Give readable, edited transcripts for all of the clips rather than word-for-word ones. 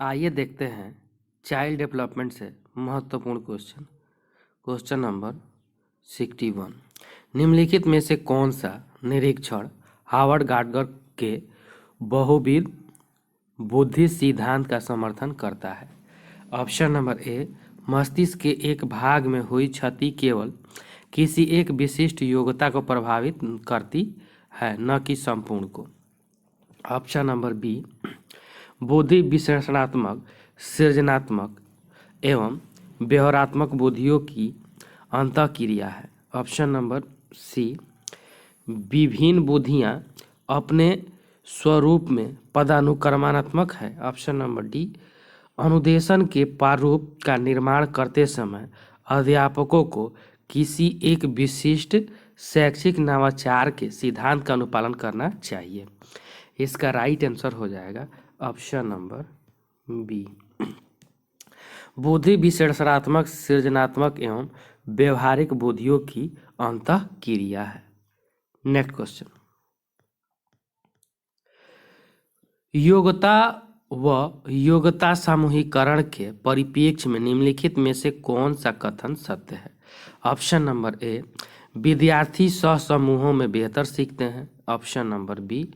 आइए देखते हैं चाइल्ड डेवलपमेंट से महत्वपूर्ण क्वेश्चन। Question number 61। निम्नलिखित में से कौन सा निरीक्षण हावर्ड गार्डनर के बहुविध बुद्धि सिद्धांत का समर्थन करता है? ऑप्शन नंबर ए, मस्तिष्क के एक भाग में हुई क्षति केवल किसी एक विशिष्ट योग्यता को प्रभावित करती है, न कि संपूर्ण को। ऑप्शन नंबर बी, बुद्धि विश्लेषणात्मक, सृजनात्मक एवं व्यवहारात्मक बुद्धियों की अंतःक्रिया है। ऑप्शन नंबर सी, विभिन्न बुद्धियां अपने स्वरूप में पदानुक्रमात्मक है। ऑप्शन नंबर डी, अनुदेशन के प्रारूप का निर्माण करते समय अध्यापकों को किसी एक विशिष्ट शैक्षिक नवाचार के सिद्धांत का अनुपालन करना चाहिए। इसका राइट आंसर हो जाएगा ऑप्शन नंबर बी, बुद्धि विश्लेषणात्मक, सृजनात्मक एवं व्यवहारिक बुद्धियों की अंतःक्रिया है। नेक्स्ट क्वेश्चन, योग्यता व योग्यता समूहीकरण के परिप्रेक्ष्य में निम्नलिखित में से कौन सा कथन सत्य है? ऑप्शन नंबर ए, विद्यार्थी सह समूहों में बेहतर सीखते हैं। ऑप्शन नंबर बी,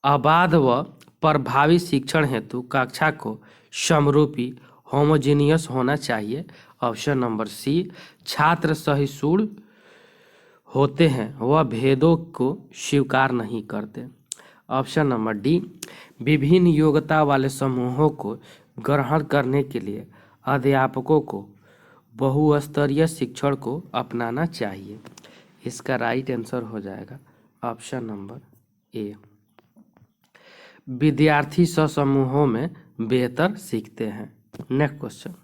अबाध व प्रभावी शिक्षण हेतु कक्षा को समरूपी होमोजेनियस होना चाहिए। ऑप्शन नंबर सी, छात्र सहिष्णु होते हैं वह भेदों को स्वीकार नहीं करते। ऑप्शन नंबर डी, विभिन्न योग्यता वाले समूहों को ग्रहण करने के लिए अध्यापकों को बहुस्तरीय शिक्षण को अपनाना चाहिए। इसका राइट आंसर हो जाएगा ऑप्शन नंबर ए, विद्यार्थी सह समूहों में बेहतर सीखते हैं। नेक्स्ट क्वेश्चन,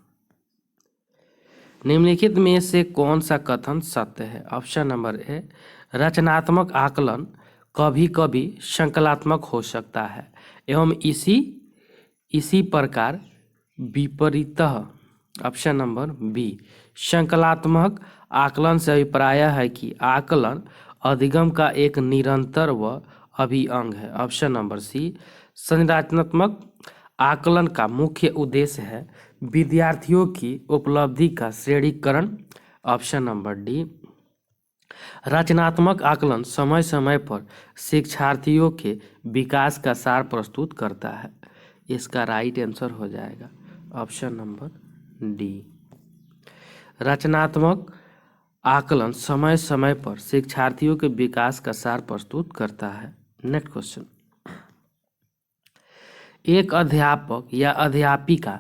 निम्नलिखित में से कौन सा कथन सत्य है? ऑप्शन नंबर ए, रचनात्मक आकलन कभी कभी संकलात्मक हो सकता है एवं इसी प्रकार विपरीतः। ऑप्शन नंबर बी, संकलात्मक आकलन से अभिप्राय है कि आकलन अधिगम का एक निरंतर व अभिअंग है। ऑप्शन नंबर सी, संरचनात्मक आकलन का मुख्य उद्देश्य है विद्यार्थियों की उपलब्धि का श्रेणीकरण। ऑप्शन नंबर डी, रचनात्मक आकलन समय समय पर शिक्षार्थियों के विकास का सार प्रस्तुत करता है। इसका राइट आंसर हो जाएगा ऑप्शन नंबर डी, रचनात्मक आकलन समय समय पर शिक्षार्थियों के विकास का सार प्रस्तुत करता है। नेक्स्ट क्वेश्चन, एक अध्यापक या अध्यापिका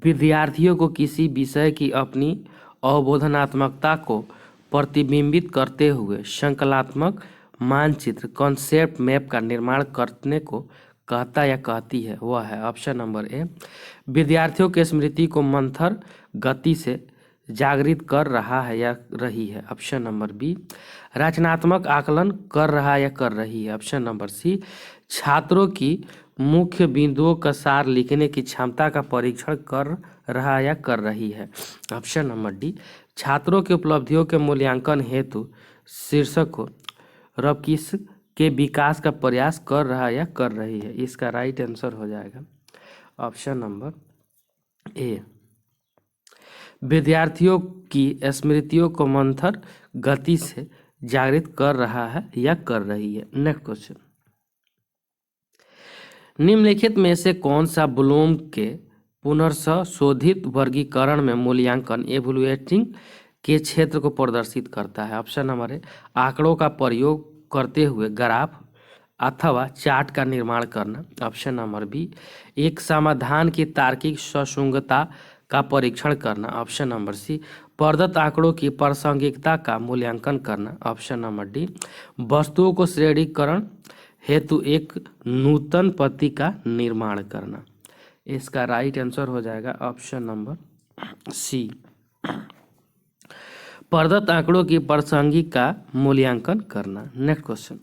विद्यार्थियों को किसी विषय की अपनी अवबोधनात्मकता को प्रतिबिंबित करते हुए संकलात्मक मानचित्र कॉन्सेप्ट मैप का निर्माण करने को कहता या कहती है, वह है। ऑप्शन नंबर ए, विद्यार्थियों के स्मृति को मंथर गति से जागृत कर रहा है या रही है। ऑप्शन नंबर बी, रचनात्मक आकलन कर रहा या कर रही है। ऑप्शन नंबर सी, छात्रों की मुख्य बिंदुओं का सार लिखने की क्षमता का परीक्षण कर रहा या कर रही है। ऑप्शन नंबर डी, छात्रों की उपलब्धियों के मूल्यांकन हेतु शीर्षक को रबकिस के विकास का प्रयास कर रहा या कर रही है। इसका राइट आंसर हो जाएगा ऑप्शन नंबर ए, विद्यार्थियों की स्मृतियों को मंथर गति से जागृत कर रहा है या कर रही है। नेक्स्ट क्वेश्चन, निम्नलिखित में से कौन सा ब्लूम के पुनर्संशोधित वर्गीकरण में मूल्यांकन एवलुएटिंग के क्षेत्र को प्रदर्शित करता है? ऑप्शन नंबर ए, आंकड़ों का प्रयोग करते हुए ग्राफ अथवा चार्ट का निर्माण करना। ऑप्शन नंबर बी, एक समाधान की तार्किक ससंगतता का परीक्षण करना। ऑप्शन नंबर सी, प्रदत्त आंकड़ों की प्रासंगिकता का मूल्यांकन करना। ऑप्शन नंबर डी, वस्तुओं को श्रेणीकरण हेतु एक नूतन पद्धति का निर्माण करना। इसका राइट आंसर हो जाएगा ऑप्शन नंबर सी, प्रदत्त आंकड़ों की प्रासंगिक का मूल्यांकन करना। नेक्स्ट क्वेश्चन,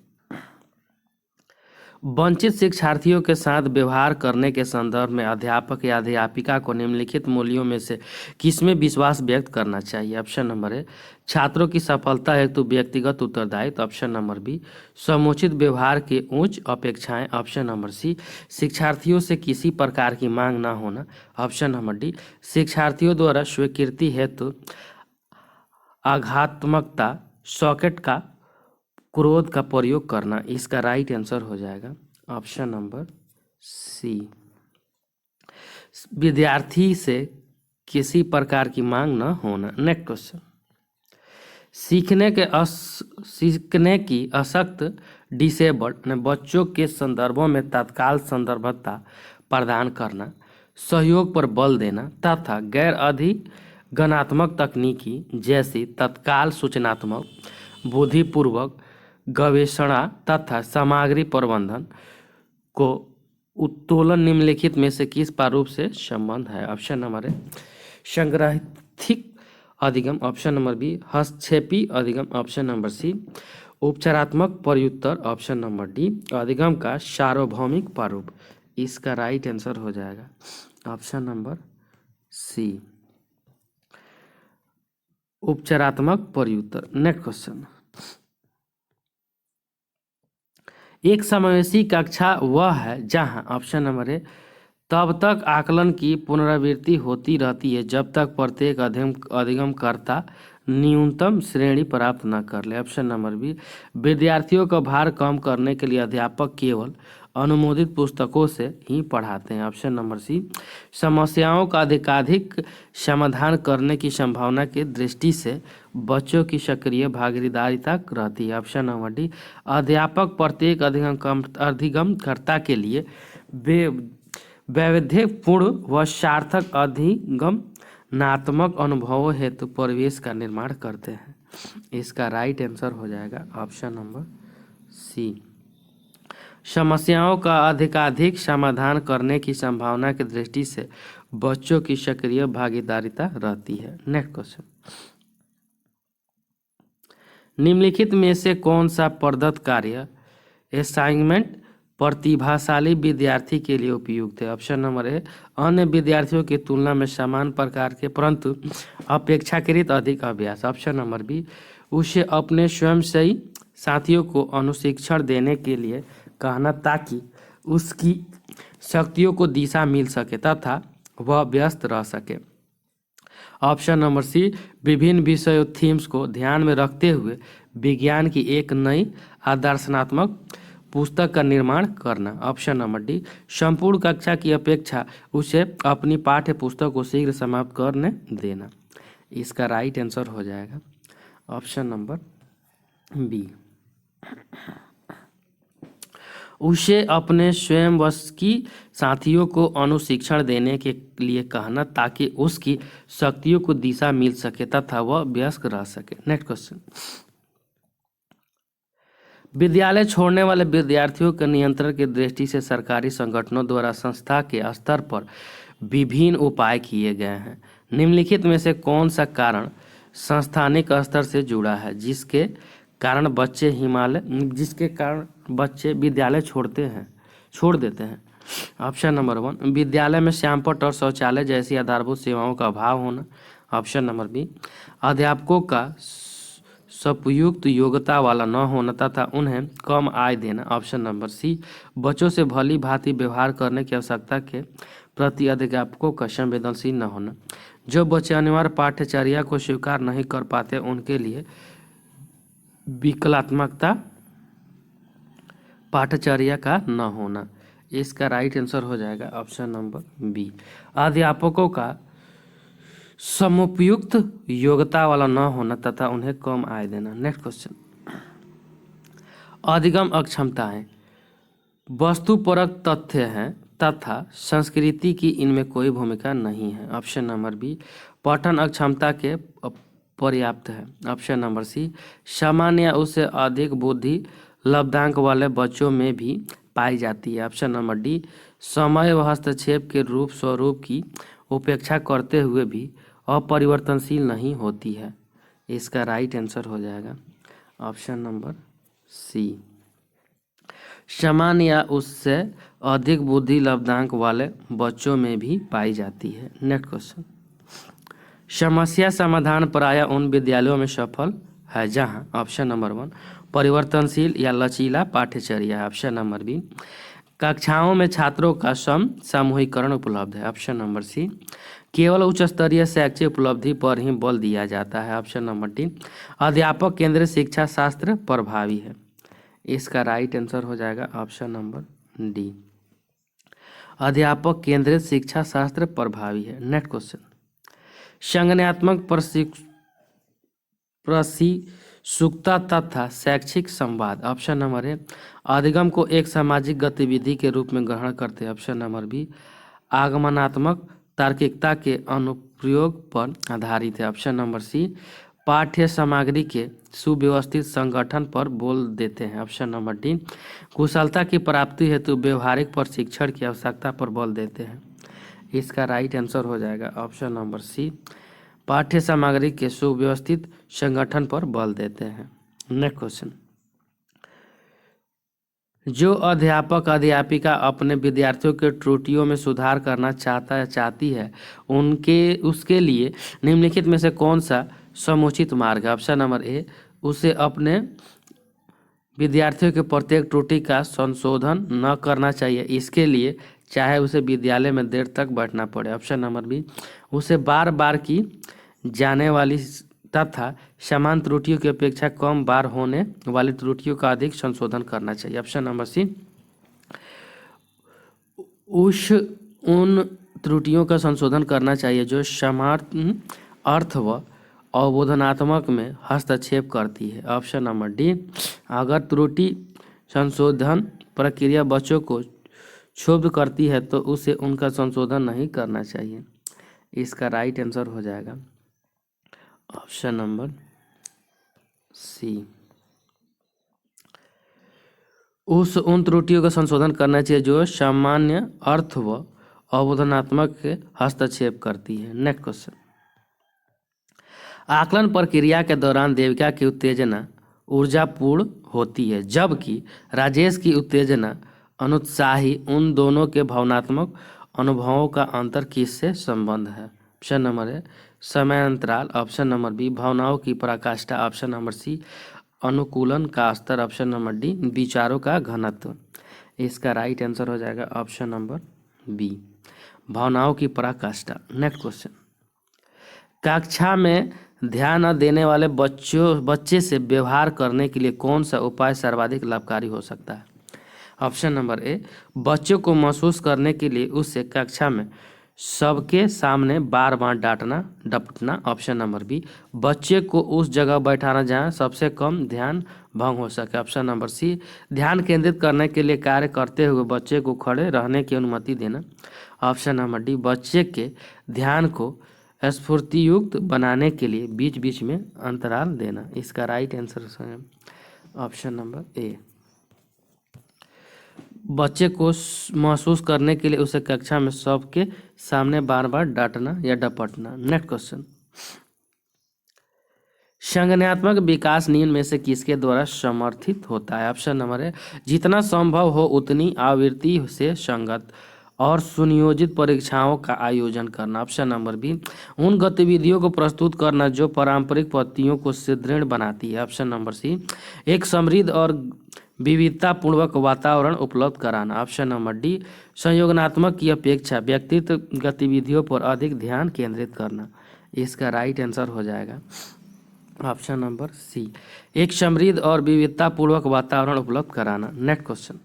वंचित शिक्षार्थियों के साथ व्यवहार करने के संदर्भ में अध्यापक या अध्यापिका को निम्नलिखित मूल्यों में से किसमें विश्वास व्यक्त करना चाहिए? ऑप्शन नंबर ए छात्रों की सफलता हेतु व्यक्तिगत उत्तरदायित्व। ऑप्शन नंबर बी समुचित व्यवहार की उच्च अपेक्षाएं। ऑप्शन नंबर सी शिक्षार्थियों से किसी प्रकार की मांग न होना। ऑप्शन नंबर डी शिक्षार्थियों द्वारा स्वीकृति हेतु आघात्मकता सॉकेट का क्रोध का प्रयोग करना। इसका राइट आंसर हो जाएगा ऑप्शन नंबर सी विद्यार्थी से किसी प्रकार की मांग न होना। नेक्स्ट क्वेश्चन सीखने की अशक्त डिसेबल्ड बच्चों के संदर्भों में तत्काल संदर्भता प्रदान करना, सहयोग पर बल देना तथा गैर अधिगणात्मक तकनीकी जैसी तत्काल सूचनात्मक बुद्धिपूर्वक गवेषणा तथा सामग्री प्रबंधन को उत्तोलन निम्नलिखित में से किस प्रारूप से संबंध है? ऑप्शन नंबर ए संग्रहित अधिगम। ऑप्शन नंबर बी हस्तक्षेपी अधिगम। ऑप्शन नंबर सी उपचारात्मक प्रत्युत्तर। ऑप्शन नंबर डी अधिगम का सार्वभौमिक प्रारूप। इसका राइट आंसर हो जाएगा ऑप्शन नंबर सी उपचारात्मक प्रत्युत्तर। नेक्स्ट क्वेश्चन एक समावेशी कक्षा वह है जहां ऑप्शन नंबर ए तब तक आकलन की पुनरावृत्ति होती रहती है जब तक प्रत्येक अधिगमकर्ता न्यूनतम श्रेणी प्राप्त न कर ले। ऑप्शन नंबर बी विद्यार्थियों का भार कम करने के लिए अध्यापक केवल अनुमोदित पुस्तकों से ही पढ़ाते हैं। ऑप्शन नंबर सी समस्याओं का अधिकाधिक समाधान करने की संभावना की दृष्टि से बच्चों की सक्रिय भागीदारिता रहती है। ऑप्शन नंबर डी अध्यापक प्रत्येक अधिगमकर्ता के लिए वैविध्यपूर्ण व सार्थक अधिगमनात्मक अनुभवों हेतु परिवेश का निर्माण करते हैं। इसका राइट आंसर हो जाएगा ऑप्शन नंबर सी समस्याओं का अधिकाधिक समाधान करने की संभावना की दृष्टि से बच्चों की सक्रिय भागीदारिता रहती है। नेक्स्ट क्वेश्चन निम्नलिखित में से कौन सा प्रदत्त कार्य असाइनमेंट प्रतिभाशाली विद्यार्थी के लिए उपयुक्त है? ऑप्शन नंबर ए अन्य विद्यार्थियों की तुलना में समान प्रकार के परंतु अपेक्षाकृत अधिक अभ्यास। ऑप्शन नंबर बी उसे अपने स्वयं से ही साथियों को अनुशिक्षण देने के लिए कहना ताकि उसकी शक्तियों को दिशा मिल सके तथा वह व्यस्त रह सके। ऑप्शन नंबर सी विभिन्न विषयों थीम्स को ध्यान में रखते हुए विज्ञान की एक नई आदर्शनात्मक पुस्तक का निर्माण करना। ऑप्शन नंबर डी संपूर्ण कक्षा की अपेक्षा उसे अपनी पाठ्य पुस्तक को शीघ्र समाप्त करने देना। इसका राइट आंसर हो जाएगा ऑप्शन नंबर बी उसे अपने स्वयं वश की साथियों को अनुशिक्षण देने के लिए कहना ताकि उसकी शक्तियों को दिशा मिल सके तथा वह व्यस्त रह सके। नेक्स्ट क्वेश्चन विद्यालय छोड़ने वाले विद्यार्थियों के नियंत्रण की दृष्टि से सरकारी संगठनों द्वारा संस्था के स्तर पर विभिन्न उपाय किए गए हैं। निम्नलिखित में से कौन सा कारण संस्थानिक स्तर से जुड़ा है जिसके कारण बच्चे विद्यालय छोड़ देते हैं? ऑप्शन नंबर 1 विद्यालय में श्यामपट्ट और शौचालय जैसी आधारभूत सेवाओं का अभाव होना। ऑप्शन नंबर बी अध्यापकों का सपुयुक्त योग्यता वाला न होना तथा उन्हें कम आय देना। ऑप्शन नंबर सी बच्चों से भली भांति व्यवहार करने की आवश्यकता के प्रति अध्यापकों का संवेदनशील न होना। जो बच्चे अनिवार्य पाठ्यचर्या को स्वीकार नहीं कर पाते उनके लिए विकलात्मकता पाठ्यचर्या का न होना। इसका राइट आंसर हो जाएगा ऑप्शन नंबर बी अध्यापकों का समुपयुक्त योग्यता वाला न होना तथा उन्हें कम आय देना। नेक्स्ट क्वेश्चन अधिगम अक्षमताएं वस्तुपरक तथ्य हैं तथा संस्कृति की इनमें कोई भूमिका नहीं है। ऑप्शन नंबर बी पठन अक्षमता के पर्याप्त है। ऑप्शन नंबर सी सामान्य या उससे अधिक बुद्धि लब्धांक वाले बच्चों में भी पाई जाती है। ऑप्शन नंबर डी समय व हस्तक्षेप के रूप स्वरूप की उपेक्षा करते हुए भी अपरिवर्तनशील नहीं होती है। इसका राइट आंसर हो जाएगा ऑप्शन नंबर सी समान या उससे अधिक बुद्धि लब्धांक वाले बच्चों में भी पाई जाती है। नेक्स्ट क्वेश्चन, समस्या समाधान प्रायः उन विद्यालयों में सफल है जहां ऑप्शन नंबर 1 परिवर्तनशील या लचीला पाठ्यचर्या है, ऑप्शन नंबर बी कक्षाओं में छात्रों का सामूहिकरण उपलब्ध है, ऑप्शन नंबर सी केवल उच्च स्तरीय शैक्षिक उपलब्धि पर ही बल दिया जाता है, ऑप्शन नंबर डी अध्यापक केंद्रित शिक्षा शास्त्र प्रभावी है। इसका राइट आंसर हो जाएगा ऑप्शन नंबर डी अध्यापक केंद्रित शिक्षा शास्त्र प्रभावी है। नेक्स्ट क्वेश्चन, संज्ञानात्मक प्रशिक्षुता तथा शैक्षिक संवाद, ऑप्शन नंबर ए अधिगम को एक सामाजिक गतिविधि के रूप में ग्रहण करते हैं, ऑप्शन नंबर बी आगमनात्मक तार्किकता के अनुप्रयोग पर आधारित है, ऑप्शन नंबर सी पाठ्य सामग्री के सुव्यवस्थित संगठन पर बोल देते हैं, ऑप्शन नंबर डी कुशलता की प्राप्ति हेतु व्यवहारिक प्रशिक्षण की आवश्यकता पर बल देते हैं। इसका राइट आंसर हो जाएगा ऑप्शन नंबर सी पाठ्य सामग्री के सुव्यवस्थित संगठन पर बल देते हैं। नेक्स्ट क्वेश्चन, जो अध्यापक अध्यापिका अपने विद्यार्थियों के त्रुटियों में सुधार करना चाहता है चाहती है उसके लिए निम्नलिखित में से कौन सा समुचित मार्ग है, ऑप्शन नंबर ए उसे अपने विद्यार्थियों के प्रत्येक त्रुटि का संशोधन न करना चाहिए, इसके लिए चाहे उसे विद्यालय में देर तक बैठना पड़े, ऑप्शन नंबर बी उसे बार बार की जाने वाली तथा समान त्रुटियों की अपेक्षा कम बार होने वाली त्रुटियों का अधिक संशोधन करना चाहिए, ऑप्शन नंबर सी उन त्रुटियों का संशोधन करना चाहिए जो समान अर्थ व अवबोधनात्मक में हस्तक्षेप करती है, ऑप्शन नंबर डी अगर त्रुटि संशोधन प्रक्रिया बच्चों को क्षुब्ध करती है तो उसे उनका संशोधन नहीं करना चाहिए। इसका राइट आंसर हो जाएगा ऑप्शन नंबर सी उन त्रुटियों का संशोधन करना चाहिए जो सामान्य अर्थ व अवबोधनात्मक के हस्तक्षेप करती है। नेक्स्ट क्वेश्चन, आकलन प्रक्रिया के दौरान देविका की उत्तेजना ऊर्जापूर्ण होती है जबकि राजेश की उत्तेजना अनुत्साही, उन दोनों के भावनात्मक अनुभवों का अंतर किससे संबंध है, ऑप्शन नंबर ए समय अंतराल, ऑप्शन नंबर बी भावनाओं की पराकाष्ठा, ऑप्शन नंबर सी अनुकूलन का स्तर, ऑप्शन नंबर डी विचारों का घनत्व। इसका राइट आंसर हो जाएगा ऑप्शन नंबर बी भावनाओं की पराकाष्ठा। नेक्स्ट क्वेश्चन, कक्षा में ध्यान न देने वाले बच्चे से व्यवहार करने के लिए कौन सा उपाय सर्वाधिक लाभकारी हो सकता है, ऑप्शन नंबर ए बच्चों को महसूस करने के लिए उससे कक्षा में सबके सामने बार बार डांटना डपटना, ऑप्शन नंबर बी बच्चे को उस जगह बैठाना जहां सबसे कम ध्यान भंग हो सके, ऑप्शन नंबर सी ध्यान केंद्रित करने के लिए कार्य करते हुए बच्चे को खड़े रहने की अनुमति देना, ऑप्शन नंबर डी बच्चे के ध्यान को स्फूर्तियुक्त बनाने के लिए बीच बीच में अंतराल देना। इसका राइट आंसर है ऑप्शन नंबर ए बच्चे को महसूस करने के लिए उसे कक्षा में सबके सामने बार बार डांटना या डपटना। नेक्स्ट क्वेश्चन, संज्ञानात्मक विकास निम्न में से किसके द्वारा समर्थित होता है, ऑप्शन नंबर ए जितना संभव हो उतनी आवृत्ति से संगत और सुनियोजित परीक्षाओं का आयोजन करना, ऑप्शन नंबर बी उन गतिविधियों को प्रस्तुत करना जो पारंपरिक पद्धतियों को सुदृढ़ बनाती है, ऑप्शन नंबर सी एक समृद्ध और विविधतापूर्वक वातावरण उपलब्ध कराना, ऑप्शन नंबर डी संयोजनात्मक की अपेक्षा व्यक्तिगत गतिविधियों पर अधिक ध्यान केंद्रित करना। इसका राइट आंसर हो जाएगा ऑप्शन नंबर सी एक समृद्ध और विविधतापूर्वक वातावरण उपलब्ध कराना। नेक्स्ट क्वेश्चन,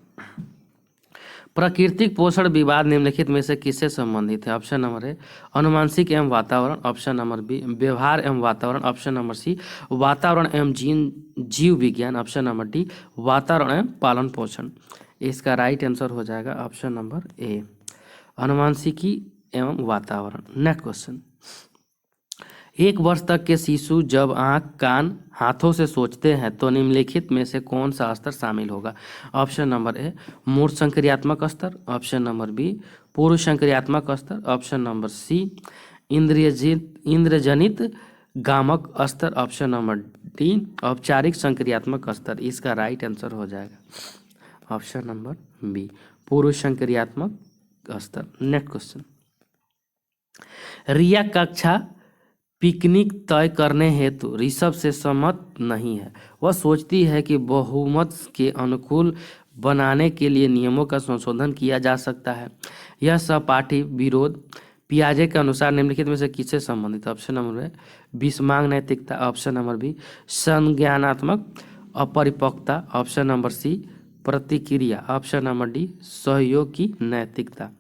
प्राकृतिक पोषण विवाद निम्नलिखित में से किससे संबंधित है, ऑप्शन नंबर ए अनुवांशिक एवं वातावरण, ऑप्शन नंबर बी व्यवहार एवं वातावरण, ऑप्शन नंबर सी वातावरण एवं जीव विज्ञान, ऑप्शन नंबर डी वातावरण एवं पालन पोषण। इसका राइट आंसर हो जाएगा ऑप्शन नंबर ए अनुवांशिकी एवं वातावरण। नेक्स्ट क्वेश्चन, 1 वर्ष तक के शिशु जब आँख कान हाथों से सोचते हैं तो निम्नलिखित में से कौन सा स्तर शामिल होगा, ऑप्शन नंबर ए मूर्त संक्रियात्मक स्तर, ऑप्शन नंबर बी पूर्व संक्रियात्मक स्तर, ऑप्शन नंबर सी इंद्रजनित गामक स्तर, ऑप्शन नंबर डी औपचारिक संक्रियात्मक स्तर। इसका राइट आंसर हो जाएगा ऑप्शन नंबर बी पूर्व संक्रियात्मक स्तर। नेक्स्ट क्वेश्चन, रिया कक्षा पिकनिक तय करने हेतु ऋषभ से सहमत नहीं है। वह सोचती है कि बहुमत के अनुकूल बनाने के लिए नियमों का संशोधन किया जा सकता है। यह सहपाठी विरोध पियाजे के अनुसार निम्नलिखित में से किससे संबंधित? ऑप्शन नंबर ए विषमांग नैतिकता, ऑप्शन नंबर बी संज्ञानात्मक अपरिपक्वता, ऑप्शन नंबर सी प्रतिक्रिया, ऑप्शन नंबर डी सहयोग की नैतिकता।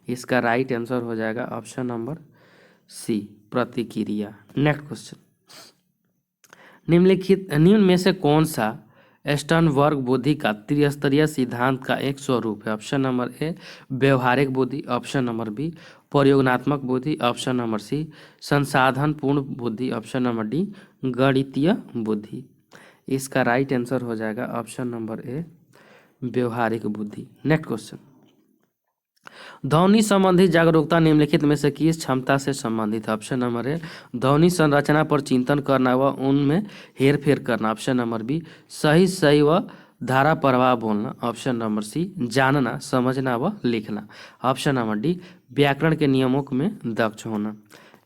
इसका राइट आंसर हो जाएगा ऑप्शन नंबर सी प्रतिक्रिया। नेक्स्ट क्वेश्चन, निम्न में से कौन सा स्टर्नबर्ग बुद्धि का त्रिस्तरीय सिद्धांत का एक स्वरूप है? ऑप्शन नंबर ए व्यवहारिक बुद्धि, ऑप्शन नंबर बी प्रयोगात्मक बुद्धि, ऑप्शन नंबर सी संसाधन पूर्ण बुद्धि, ऑप्शन नंबर डी गणितीय बुद्धि। इसका राइट आंसर हो जाएगा ऑप्शन नंबर ए व्यवहारिक बुद्धि। नेक्स्ट क्वेश्चन, ध्वनि संबंधी जागरूकता निम्नलिखित में से किस क्षमता से संबंधित है? ऑप्शन नंबर ए ध्वनि संरचना पर चिंतन करना व उनमें हेरफेर करना, ऑप्शन नंबर बी सही व धारा प्रवाह बोलना, ऑप्शन नंबर सी जानना समझना व लिखना, ऑप्शन नंबर डी व्याकरण के नियमों में दक्ष होना।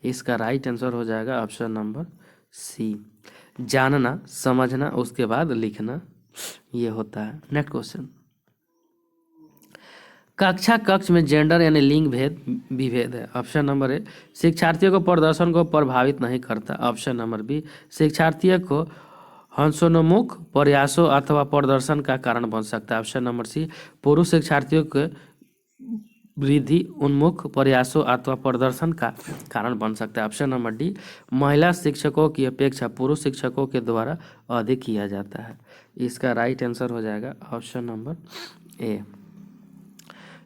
इसका राइट आंसर हो जाएगा ऑप्शन नंबर सी जानना समझना उसके बाद लिखना, ये होता है। नेक्स्ट क्वेश्चन, कक्षा कक्ष में जेंडर यानी लिंग भेद विभेद है। ऑप्शन नंबर ए शिक्षार्थियों को प्रदर्शन को प्रभावित नहीं करता, ऑप्शन नंबर बी शिक्षार्थियों को हंसोन्मुख प्रयासों अथवा प्रदर्शन का कारण बन सकता है, ऑप्शन नंबर सी पुरुष शिक्षार्थियों के वृद्धि उन्मुख प्रयासों अथवा प्रदर्शन का कारण बन सकता है, ऑप्शन नंबर डी महिला शिक्षकों की अपेक्षा पुरुष शिक्षकों के द्वारा अधिक किया जाता है। इसका राइट आंसर हो जाएगा ऑप्शन नंबर ए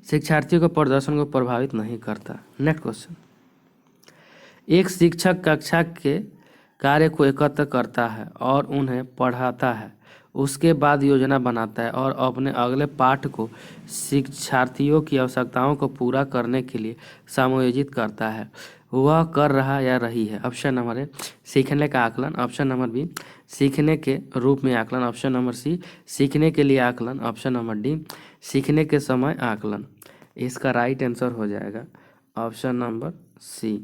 शिक्षार्थियों के प्रदर्शन को प्रभावित नहीं करता। नेक्स्ट क्वेश्चन, एक शिक्षक कक्षा के कार्य को एकत्र करता है और उन्हें पढ़ाता है, उसके बाद योजना बनाता है और अपने अगले पाठ को शिक्षार्थियों की आवश्यकताओं को पूरा करने के लिए समायोजित करता है। वह कर रहा या रही है? ऑप्शन नंबर ए सीखने का आकलन, ऑप्शन नंबर बी सीखने के रूप में आकलन, ऑप्शन नंबर सी सीखने के लिए आकलन, ऑप्शन नंबर डी सीखने के समय आकलन। इसका राइट आंसर हो जाएगा ऑप्शन नंबर सी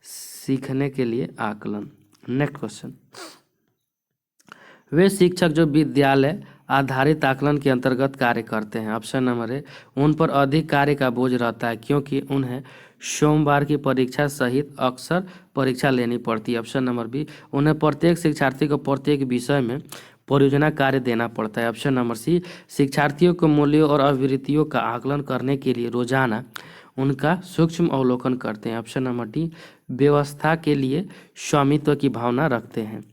सीखने के लिए आकलन। नेक्स्ट क्वेश्चन, वे शिक्षक जो विद्यालय आधारित आकलन के अंतर्गत कार्य करते हैं, ऑप्शन नंबर ए उन पर अधिक कार्य का बोझ रहता है क्योंकि उन्हें सोमवार की परीक्षा सहित अक्सर परीक्षा लेनी पड़ती है, ऑप्शन नंबर बी उन्हें प्रत्येक शिक्षार्थी को प्रत्येक विषय में परियोजना कार्य देना पड़ता है, ऑप्शन नंबर सी शिक्षार्थियों को मूल्यों और अभिवृत्तियों का आकलन करने के लिए रोजाना उनका सूक्ष्म अवलोकन करते हैं, ऑप्शन नंबर डी व्यवस्था के लिए स्वामित्व की भावना रखते हैं।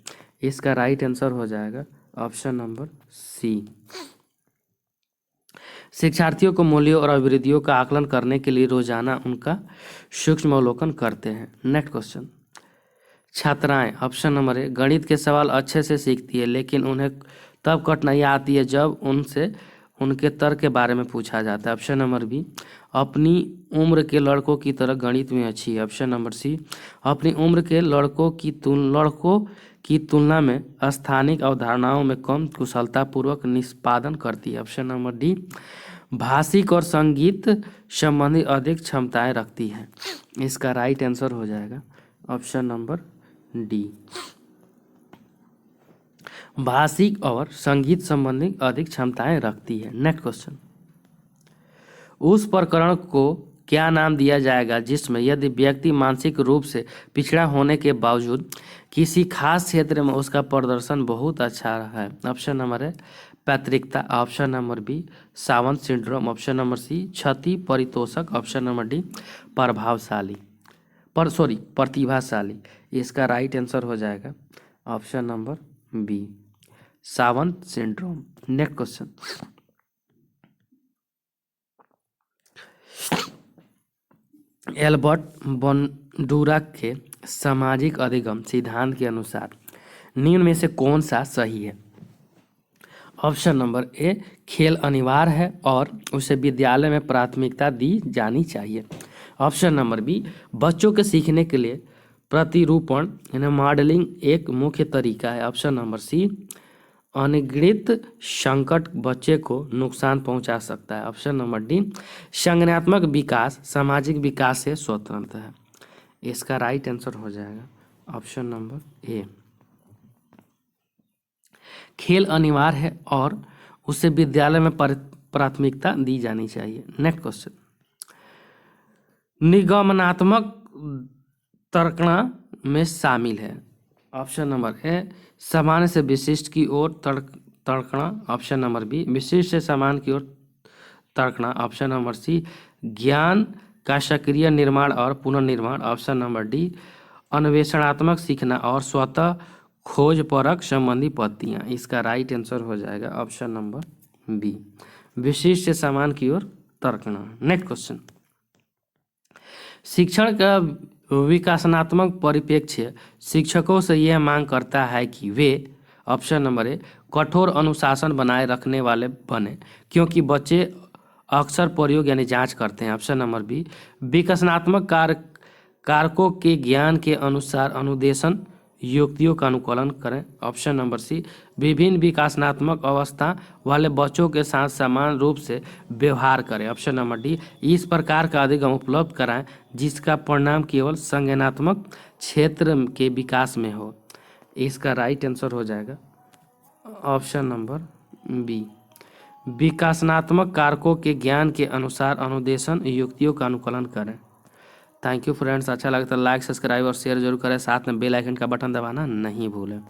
इसका राइट आंसर हो जाएगा ऑप्शन नंबर सी शिक्षार्थियों को मूल्यों और अभिवृत्तियों का आकलन करने के लिए रोजाना उनका सूक्ष्म अवलोकन करते हैं। नेक्स्ट क्वेश्चन, छात्राएं ऑप्शन नंबर ए गणित के सवाल अच्छे से सीखती है लेकिन उन्हें तब कठिनाइयाँ आती है जब उनसे उनके तर्क के बारे में पूछा जाता है, ऑप्शन नंबर बी अपनी उम्र के लड़कों की तरह गणित में अच्छी है, ऑप्शन नंबर सी अपनी उम्र के लड़कों की तुलना में स्थानिक अवधारणाओं में कम कुशलतापूर्वक निष्पादन करती है, ऑप्शन नंबर डी भाषिक और संगीत संबंधी अधिक क्षमताएं रखती है। इसका राइट आंसर हो जाएगा ऑप्शन नंबर डी भाषिक और संगीत संबंधी अधिक क्षमताएं रखती है। नेक्स्ट क्वेश्चन, उस प्रकरण को क्या नाम दिया जाएगा जिसमें यदि व्यक्ति मानसिक रूप से पिछड़ा होने के बावजूद किसी खास क्षेत्र में उसका प्रदर्शन बहुत अच्छा रहा है? ऑप्शन नंबर ए पैतृकता, option number B savant syndrome, option number C क्षति परितोषक, ऑप्शन नंबर डी प्रतिभाशाली। इसका राइट आंसर हो जाएगा option number B savant syndrome. Next question, Albert Bandura के सामाजिक अधिगम सिद्धांत के अनुसार निम्न में से कौन सा सही है? ऑप्शन नंबर ए खेल अनिवार्य है और उसे विद्यालय में प्राथमिकता दी जानी चाहिए, ऑप्शन नंबर बी बच्चों के सीखने के लिए प्रतिरूपण यानी मॉडलिंग एक मुख्य तरीका है, ऑप्शन नंबर सी अनिगणित संकट बच्चे को नुकसान पहुंचा सकता है। Option number D. संज्ञानात्मक विकास सामाजिक विकास से स्वतंत्र है। इसका राइट आंसर हो जाएगा ऑप्शन नंबर ए। खेल अनिवार्य है और उसे विद्यालय में प्राथमिकता दी जानी चाहिए। नेक्स्ट क्वेश्चन, निगमनात्मक तर्कणा में शामिल है। ऑप्शन नंबर ए सामान्य से विशिष्ट की ओर तर्कणा। ऑप्शन नंबर बी विशिष्ट से सामान्य की ओर तर्कणा। ऑप्शन नंबर सी ज्ञान का सक्रिय निर्माण और पुनर्निर्माण। ऑप्शन नंबर डी अन्वेषणात्मक सीखना और स्वतः खोज परक संबंधी पद्धतियाँ। इसका राइट आंसर हो जाएगा ऑप्शन नंबर बी विशिष्ट से सामान्य की ओर तर्कणा। नेक्स्ट क्वेश्चन, शिक्षण का विकासनात्मक परिप्रेक्ष्य शिक्षकों से यह मांग करता है कि वे ऑप्शन नंबर ए कठोर अनुशासन बनाए रखने वाले बने क्योंकि बच्चे अक्सर प्रयोग यानी जांच करते हैं। ऑप्शन नंबर बी विकासनात्मक कारकों के ज्ञान के अनुसार अनुदेशन युक्तियों का अनुकूलन करें। ऑप्शन नंबर सी विभिन्न विकासनात्मक अवस्था वाले बच्चों के साथ समान रूप से व्यवहार करें। ऑप्शन नंबर डी इस प्रकार का अधिगम उपलब्ध कराएं जिसका परिणाम केवल संज्ञानात्मक क्षेत्र के विकास में हो। इसका राइट आंसर हो जाएगा ऑप्शन नंबर बी विकासनात्मक कारकों के ज्ञान के अनुसार अनुदेशन युक्तियों का अनुकूलन करें। थैंक यू फ्रेंड्स, अच्छा लगा तो लाइक सब्सक्राइब और शेयर जरूर करें, साथ में बेल आइकन का बटन दबाना नहीं भूलें।